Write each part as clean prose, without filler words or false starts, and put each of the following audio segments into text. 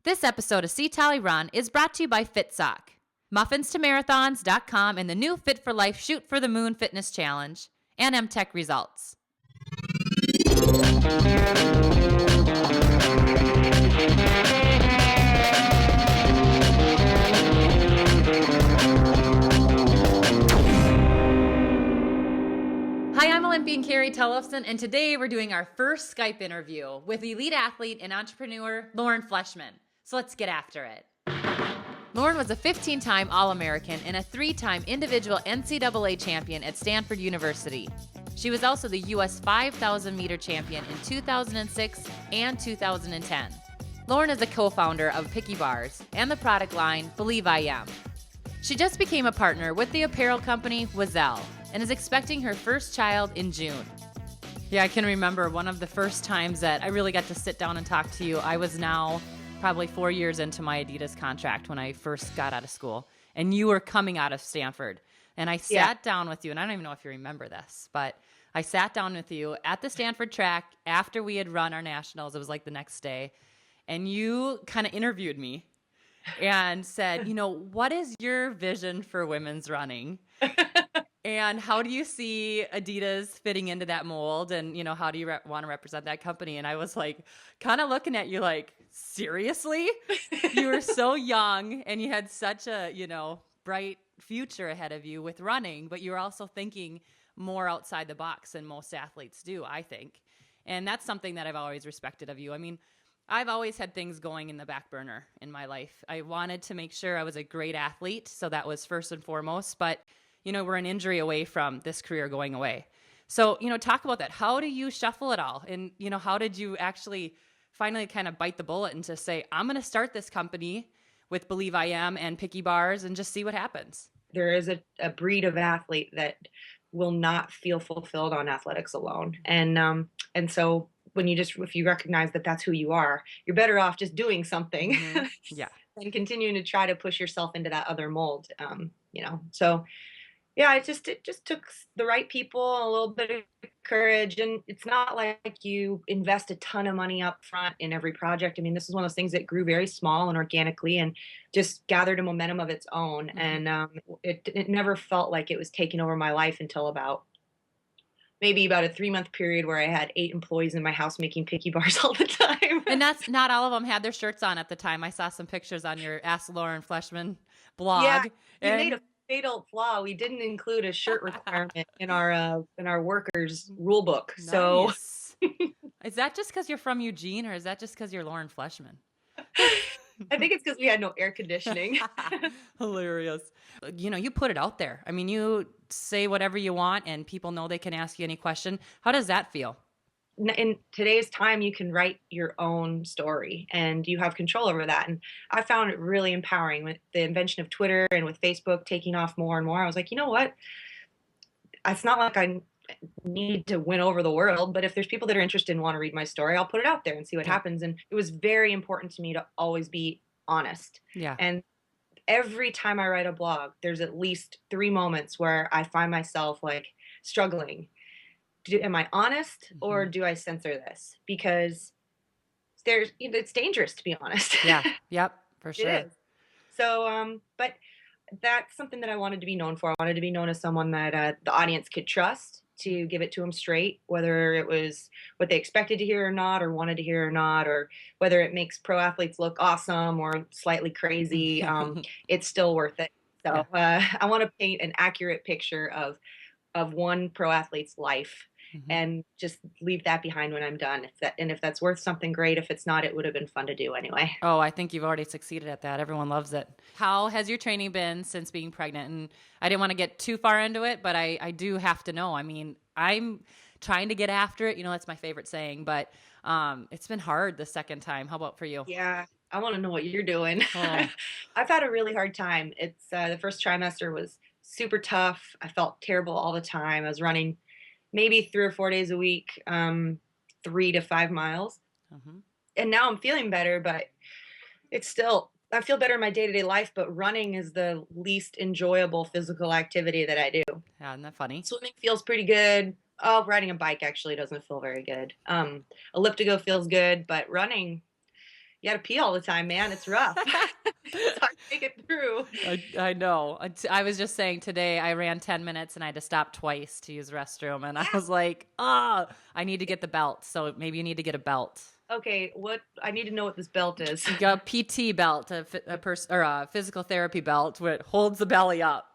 This episode of See Tolle Run is brought to you by FitSock, muffinstoMarathons.com, and the new Fit for Life Shoot for the Moon Fitness Challenge, and MTech Results. Hi, I'm Olympian Carrie Tellefson, and today we're doing our first Skype interview with elite athlete and entrepreneur Lauren Fleshman. So let's get after it. Lauren was a 15-time All-American and a 3-time individual NCAA champion at Stanford University. She was also the U.S. 5,000-meter champion in 2006 and 2010. Lauren is a co-founder of Picky Bars and the product line Believe I Am. She just became a partner with the apparel company Oiselle and is expecting her first child in June. Yeah, I can remember one of the first times that I really got to sit down and talk to you. I was now probably 4 years into my Adidas contract when I first got out of school, and you were coming out of Stanford. And I sat down with you, and I don't even know if you remember this, but I sat down with you at the Stanford track after we had run our nationals. It was like the next day, and you kind of interviewed me and said, what is your vision for women's running? And how do you see Adidas fitting into that mold? And, how do you want to represent that company? And I was like, kind of looking at you like, seriously? You were so young and you had such a, bright future ahead of you with running, but you were also thinking more outside the box than most athletes do, I think. And that's something that I've always respected of you. I mean, I've always had things going in the back burner in my life. I wanted to make sure I was a great athlete, so that was first and foremost, but we're an injury away from this career going away. So, talk about that. How do you shuffle it all? And, how did you actually finally kind of bite the bullet and to say, I'm going to start this company with Believe I Am and Picky Bars and just see what happens? There is a breed of athlete that will not feel fulfilled on athletics alone. And so if you recognize that that's who you are, you're better off just doing something Yeah. and continuing to try to push yourself into that other mold. So yeah, it just took the right people, a little bit of courage, and it's not like you invest a ton of money up front in every project. I mean, this is one of those things that grew very small and organically and just gathered a momentum of its own. And it never felt like it was taking over my life until about a 3-month period where I had 8 employees in my house making Picky Bars all the time. And that's not all of them had their shirts on at the time. I saw some pictures on your Ask Lauren Fleshman blog. Yeah, you made a fatal flaw. We didn't include a shirt requirement in our workers rule book. Nice. So is that just because you're from Eugene, or is that just because you're Lauren Fleshman? I think it's because we had no air conditioning. Hilarious. You put it out there. I mean, you say whatever you want and people know they can ask you any question. How does that feel? In today's time, you can write your own story and you have control over that. And I found it really empowering with the invention of Twitter and with Facebook taking off more and more. I was like, you know what? It's not like I need to win over the world, but if there's people that are interested and want to read my story, I'll put it out there and see what happens. And it was very important to me to always be honest. Yeah. And every time I write a blog, there's at least 3 moments where I find myself like struggling. Am I honest or do I censor this? Because it's dangerous to be honest. Yeah. Yep. For sure. It is. So, but that's something that I wanted to be known for. I wanted to be known as someone that the audience could trust to give it to them straight, whether it was what they expected to hear or not, or wanted to hear or not, or whether it makes pro athletes look awesome or slightly crazy. It's still worth it. So I want to paint an accurate picture of one pro athlete's life. And just leave that behind when I'm done. If that's worth something, great. If it's not, it would have been fun to do anyway. Oh, I think you've already succeeded at that. Everyone loves it. How has your training been since being pregnant? And I didn't want to get too far into it, but I do have to know. I mean, I'm trying to get after it. That's my favorite saying, but it's been hard the second time. How about for you? Yeah, I want to know what you're doing. Oh. I've had a really hard time. It's the first trimester was super tough. I felt terrible all the time. I was running maybe 3 or 4 days a week, 3 to 5 miles. And now I'm feeling better, but it's still, I feel better in my day-to-day life, but running is the least enjoyable physical activity that I do. Yeah, isn't that funny? Swimming feels pretty good. Oh, riding a bike actually doesn't feel very good. Elliptical feels good, but running, You got to pee all the time, man. It's rough. It's hard to make it through. I know. I was just saying today I ran 10 minutes and I had to stop twice to use the restroom. And I was like, I need to get the belt. So maybe you need to get a belt. Okay, I need to know what this belt is. You got a PT belt, a physical therapy belt where it holds the belly up.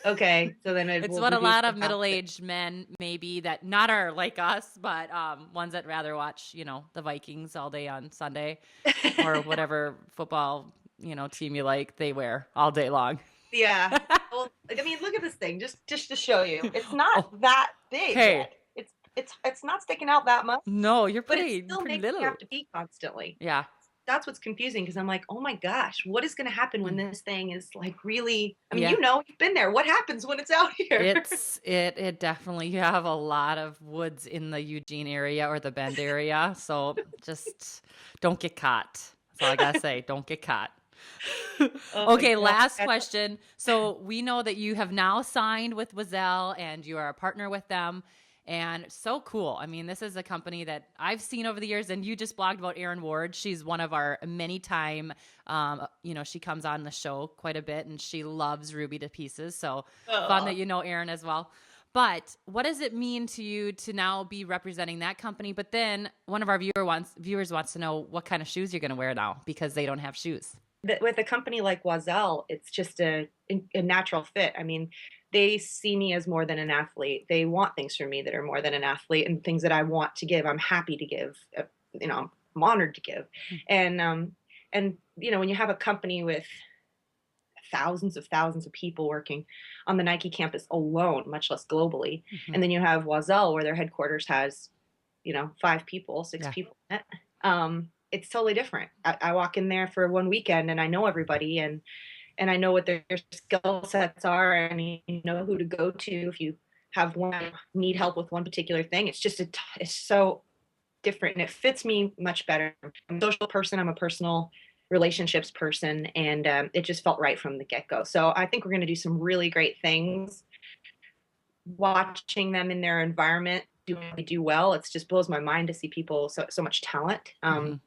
Okay, so then it's what a lot of middle-aged men maybe that not are like us, but ones that rather watch, the Vikings all day on Sunday or whatever football, team you like, they wear all day long. Yeah. Well, I mean, look at this thing, just to show you. It's not that big yet. It's not sticking out that much. No, you're but pretty, it still pretty makes little. me have to pee constantly. Yeah. That's what's confusing because I'm like, oh my gosh, what is going to happen when this thing is like really, I mean, you've been there. What happens when it's out here? It definitely, you have a lot of woods in the Eugene area or the Bend area. So just don't get caught. That's all I got to say. Don't get caught. Okay, last question. So we know that you have now signed with Oiselle and you are a partner with them. And so cool. I mean, this is a company that I've seen over the years, and you just blogged about Erin Ward. She's one of our many time, she comes on the show quite a bit, and she loves Ruby to pieces. So fun that you know Erin as well. But what does it mean to you to now be representing that company? But then one of our viewers wants to know what kind of shoes you're going to wear now because they don't have shoes. With a company like Oiselle, it's just a natural fit. I mean, they see me as more than an athlete. They want things from me that are more than an athlete and things that I want to give. I'm happy to give. I'm honored to give. And when you have a company with thousands of people working on the Nike campus alone, much less globally, and then you have Oiselle where their headquarters has, 5 people, 6 people in it. It's totally different. I walk in there for one weekend and I know everybody and I know what their skill sets are and you know who to go to if you need help with one particular thing. It's just it's so different and it fits me much better. I'm a social person. I'm a personal relationships person, and it just felt right from the get-go. So I think we're going to do some really great things. Watching them in their environment do well, it just blows my mind to see people so much talent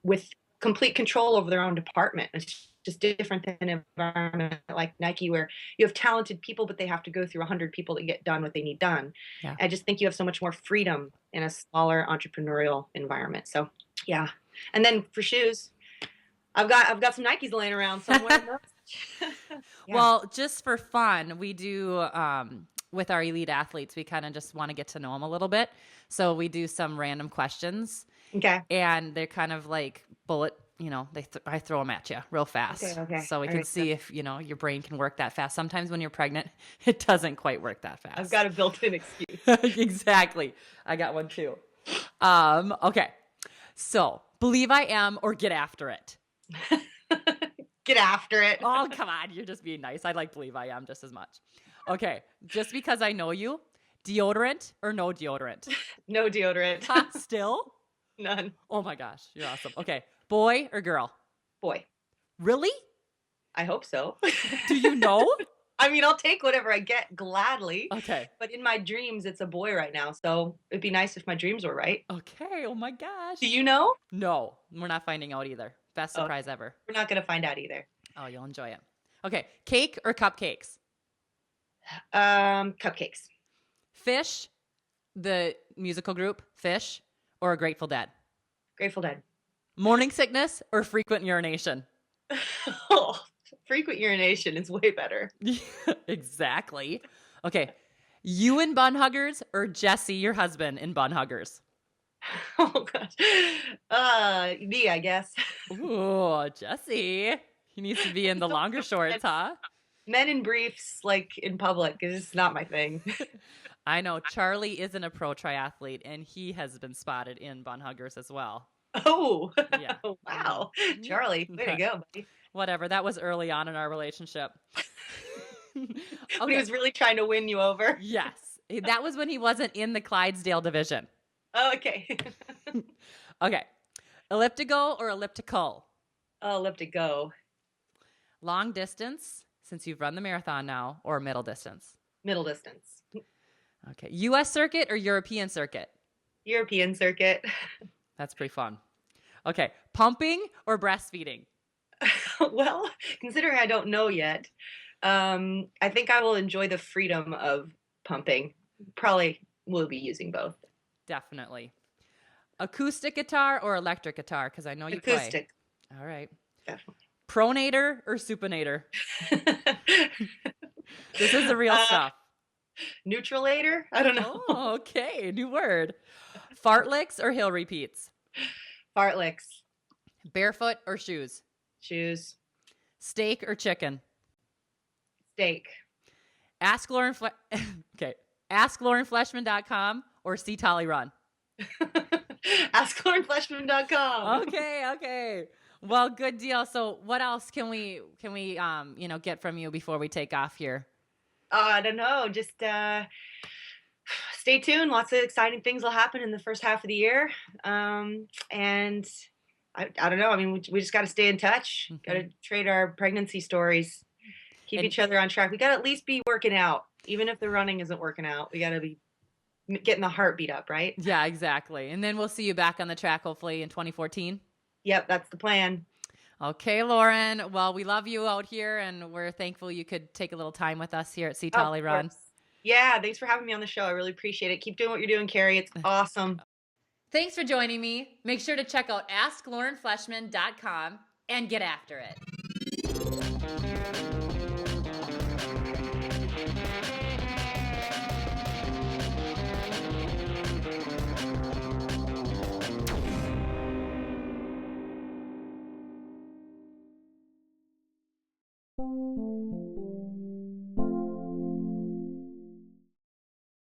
with complete control over their own department. It's just different than an environment like Nike where you have talented people, but they have to go through 100 people to get done what they need done. Yeah. I just think you have so much more freedom in a smaller entrepreneurial environment. So yeah. And then for shoes, I've got some Nikes laying around somewhere. Yeah. Well, just for fun, we do with our elite athletes, we kind of just want to get to know them a little bit. So we do some random questions. Okay. And they're kind of like bullet, I throw them at you real fast. Okay. So we can see if, your brain can work that fast. Sometimes when you're pregnant, it doesn't quite work that fast. I've got a built-in excuse. Exactly. I got one too. Okay. So believe I am or get after it. Get after it. Oh, come on. You're just being nice. I like believe I am just as much. Okay. Just because I know you, deodorant or no deodorant? No deodorant. Still? None. Oh my gosh. You're awesome. Okay. Boy or girl? Boy. Really? I hope so. Do you know? I mean, I'll take whatever I get gladly. Okay. But in my dreams, it's a boy right now. So it'd be nice if my dreams were right. Okay. Oh my gosh. Do you know? No, we're not finding out either. Best surprise ever. We're not going to find out either. Oh, you'll enjoy it. Okay. Cake or cupcakes? Cupcakes. Fish, the musical group, Fish, or Grateful Dead? Grateful Dead. Morning sickness or frequent urination? Frequent urination is way better. Exactly. Okay. You in Bun Huggers or Jesse, your husband, in Bun Huggers? Oh, gosh. Me, I guess. Ooh, Jesse. He needs to be in the longer shorts, huh? Men in briefs, like in public, is not my thing. I know. Charlie isn't a pro triathlete, and he has been spotted in Bun Huggers as well. Oh, yeah. Wow. Charlie, way to go, buddy. Whatever. That was early on in our relationship. Okay. When he was really trying to win you over. Yes. That was when he wasn't in the Clydesdale division. Oh, okay. Okay. Elliptigo or elliptical? Oh, elliptigo. Long distance, since you've run the marathon now, or middle distance? Middle distance. Okay. U.S. circuit or European circuit? European circuit. That's pretty fun. Okay. Pumping or breastfeeding? Well, considering I don't know yet, I think I will enjoy the freedom of pumping. Probably will be using both. Definitely. Acoustic guitar or electric guitar? Because I know you play. Acoustic, All right. definitely. Pronator or supinator? This is the real uh, stuff. neutralator? I don't know. Oh, okay. New word. Fartlicks or hill repeats? Fartleks, Barefoot or shoes? shoes, Steak or chicken? steak. Ask Lauren okay. AskLaurenFleshman.com or see Tolle Run. AskLaurenFleshman.com. Okay. Well, good deal. So what else can we get from you before we take off here? I don't know. Just stay tuned. Lots of exciting things will happen in the first half of the year. And I don't know. I mean, we just got to stay in touch. Mhm. Got to trade our pregnancy stories. Keep each other on track. We got to at least be working out, even if the running isn't working out. We got to be getting the heartbeat up, right? Yeah, exactly. And then we'll see you back on the track hopefully in 2014. Yep, that's the plan. Okay, Lauren. Well, we love you out here, and we're thankful you could take a little time with us here at See Tolle Of Run. course. Yeah, thanks for having me on the show. I really appreciate it. Keep doing what you're doing, Carrie. It's awesome. Thanks for joining me. Make sure to check out AskLaurenFleshman.com and get after it.